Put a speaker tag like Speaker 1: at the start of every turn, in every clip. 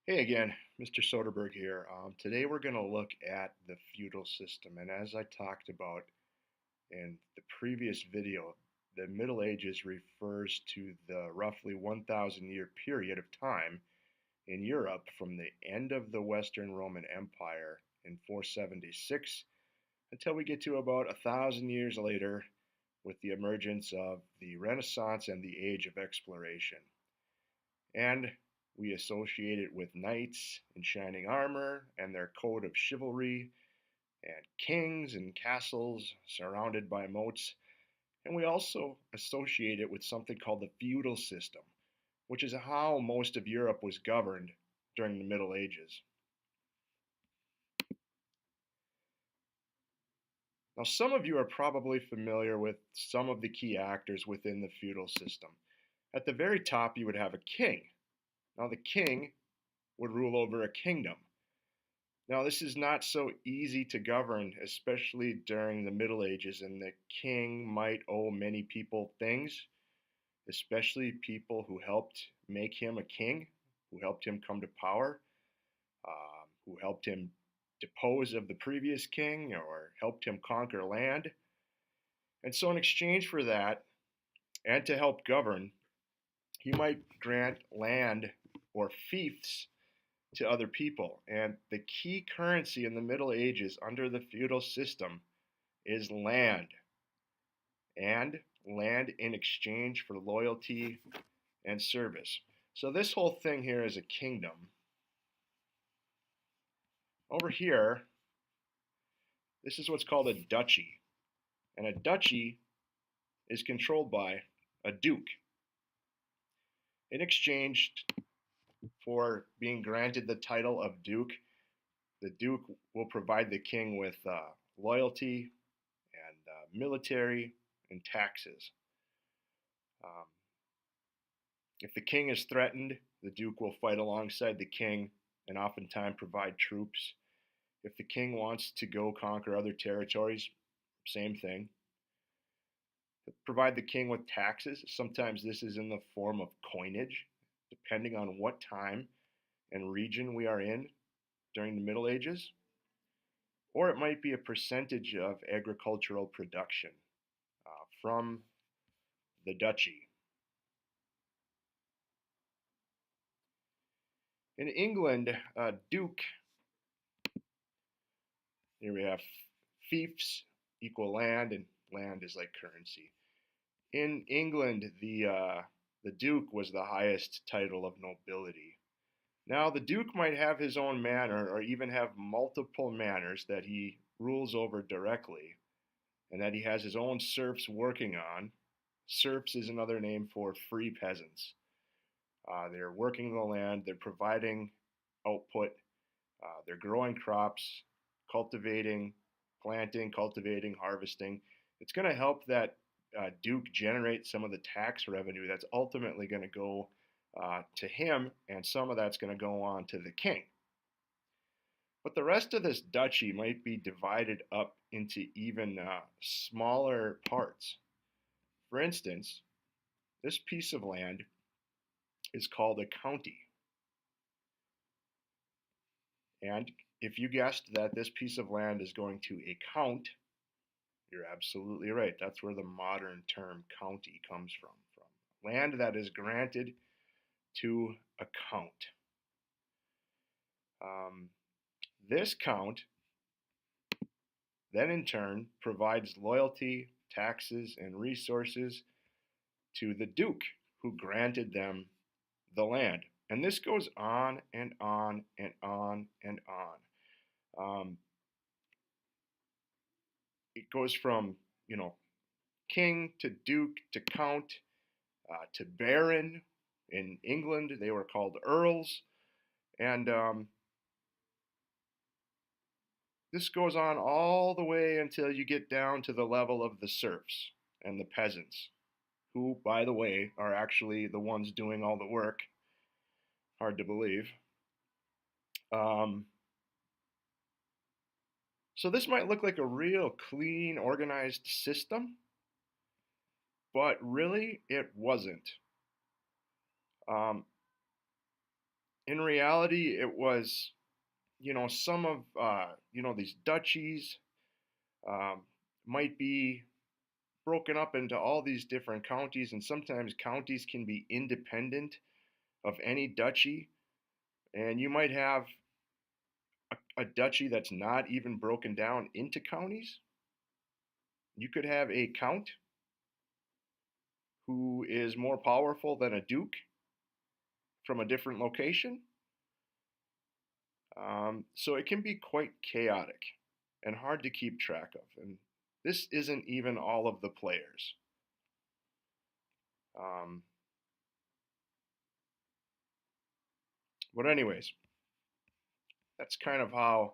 Speaker 1: Hey again, Mr. Soderberg here. Today we're going to look at the feudal system. And as I talked about in the previous video, the Middle Ages refers to the roughly 1,000 year period of time in Europe from the end of the Western Roman Empire in 476 until we get to about 1,000 years later with the emergence of the Renaissance and the Age of Exploration. And we associate it with knights in shining armor and their code of chivalry, and kings and castles surrounded by moats. And we also associate it with something called the feudal system, which is how most of Europe was governed during the Middle Ages. Now, some of you are probably familiar with some of the key actors within the feudal system. At the very top, you would have a king. Now, the king would rule over a kingdom. Now, this is not so easy to govern, especially during the Middle Ages, and the king might owe many people things, especially people who helped make him a king, who helped him come to power, who helped him depose of the previous king, or helped him conquer land. And so, in exchange for that, and to help govern, he might grant land or fiefs to other people. And the key currency in the Middle Ages under the feudal system is land, and land in exchange for loyalty and service. So this whole thing here is a kingdom. Over here, this is what's called a duchy. And a duchy is controlled by a duke. In exchange for being granted the title of duke, the duke will provide the king with loyalty and military and taxes. Um, if the king is threatened, the duke will fight alongside the king and oftentimes provide troops. If the king wants to go conquer other territories, same thing. Provide the king with taxes. Sometimes this is in the form of coinage, depending on what time and region we are in during the Middle Ages. Or it might be a percentage of agricultural production from the duchy. In England, duke, here we have fiefs equal land, and land is like currency. In England, the duke was the highest title of nobility. Now, the duke might have his own manor or even have multiple manors that he rules over directly and that he has his own serfs working on. Serfs is another name for free peasants. They're working the land, they're providing output, they're growing crops, cultivating, planting, cultivating, harvesting. It's going to help that Duke generate some of the tax revenue that's ultimately going to go to him, and some of that's going to go on to the king. But the rest of this duchy might be divided up into even smaller parts. For instance, this piece of land is called a county. And if you guessed that this piece of land is going to a count, you're absolutely right. That's where the modern term county comes from land that is granted to a count. This count then in turn provides loyalty, taxes, and resources to the duke who granted them the land. And this goes on and on and on and on. It goes from, king to duke to count to baron. In England, they were called earls. And this goes on all the way until you get down to the level of the serfs and the peasants, who, by the way, are actually the ones doing all the work. Hard to believe. So this might look like a real clean, organized system, but really it wasn't. Um, In reality, it was, some of, these duchies um, might be broken up into all these different counties, and sometimes counties can be independent of any duchy, and you might have a duchy that's not even broken down into counties. You could have a count who is more powerful than a duke from a different location. So it can be quite chaotic and hard to keep track of. And this isn't even all of the players. Um, but, anyways, that's kind of how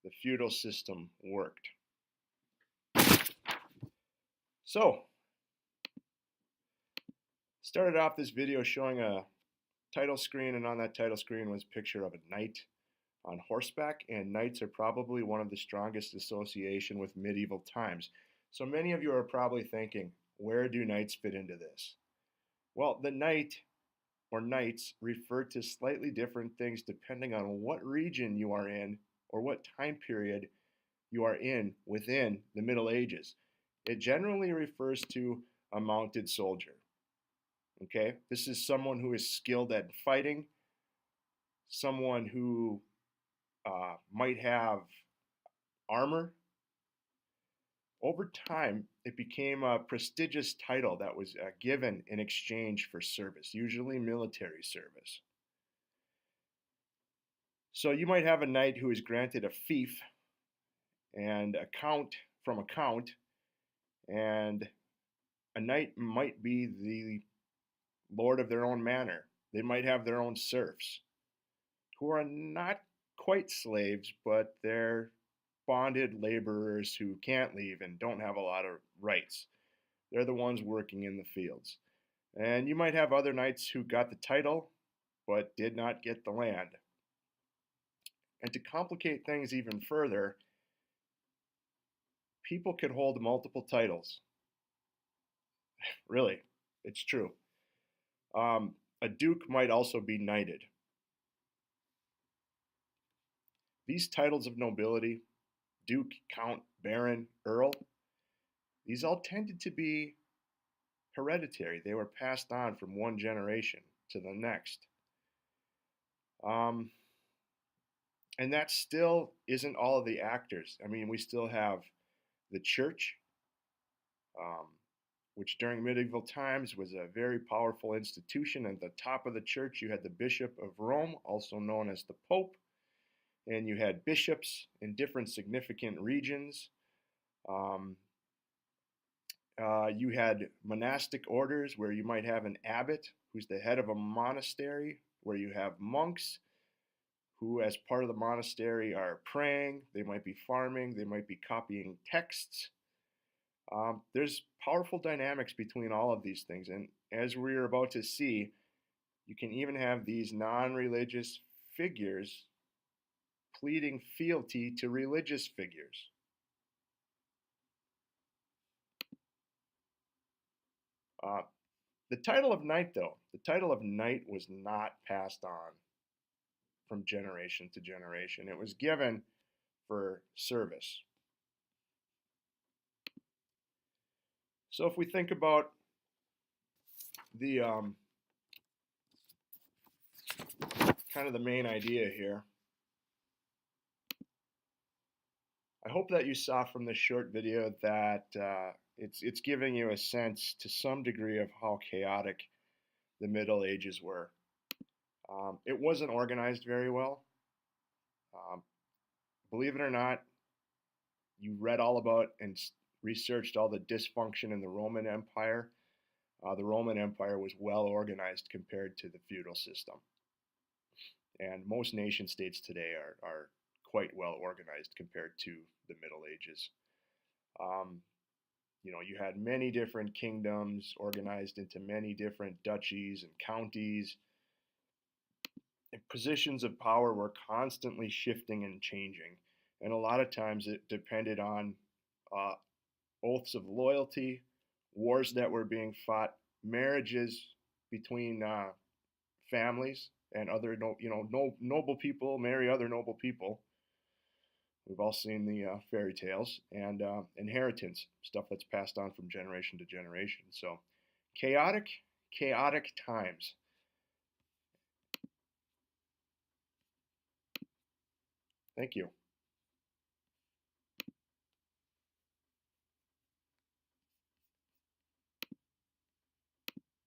Speaker 1: the feudal system worked. So, started off this video showing a title screen, and on that title screen was a picture of a knight on horseback, and knights are probably one of the strongest association with medieval times. So many of you are probably thinking, where do knights fit into this? Well, the knight or knights refer to slightly different things depending on what region you are in or what time period you are in within the Middle Ages. It generally refers to a mounted soldier. Okay, this is someone who is skilled at fighting, someone who might have armor. Over time, it became a prestigious title that was given in exchange for service, usually military service. So you might have a knight who is granted a fief and a count from a count, and a knight might be the lord of their own manor. They might have their own serfs who are not quite slaves, but they're bonded laborers who can't leave and don't have a lot of rights. They're the ones working in the fields. And you might have other knights who got the title but did not get the land. And to complicate things even further, people could hold multiple titles. Really, it's true. A duke might also be knighted. These titles of nobility, duke, count, baron, earl, these all tended to be hereditary. They were passed on from one generation to the next. Um, and that still isn't all of the actors. I mean, we still have the church, um, which during medieval times was a very powerful institution. At the top of the church, you had the Bishop of Rome, also known as the Pope, and you had bishops in different significant regions. Um, you had monastic orders where you might have an abbot who's the head of a monastery, where you have monks who, as part of the monastery, are praying, they might be farming, they might be copying texts. There's powerful dynamics between all of these things, and as we're about to see, you can even have these non-religious figures pleading fealty to religious figures. Uh, the title of knight, though, the title of knight was not passed on from generation to generation. It was given for service. So if we think about the kind of the main idea here, I hope that you saw from this short video that it's giving you a sense to some degree of how chaotic the Middle Ages were. It wasn't organized very well. Um, believe it or not, you read all about and researched all the dysfunction in the Roman Empire. The Roman Empire was well organized compared to the feudal system. And most nation states today are quite well organized compared to the Middle Ages. Um, you had many different kingdoms organized into many different duchies and counties. And positions of power were constantly shifting and changing. And a lot of times it depended on uh, oaths of loyalty, wars that were being fought, marriages between families, and other noble people marry other noble people. We've all seen the fairy tales, and inheritance, stuff that's passed on from generation to generation. So chaotic, chaotic times. Thank you.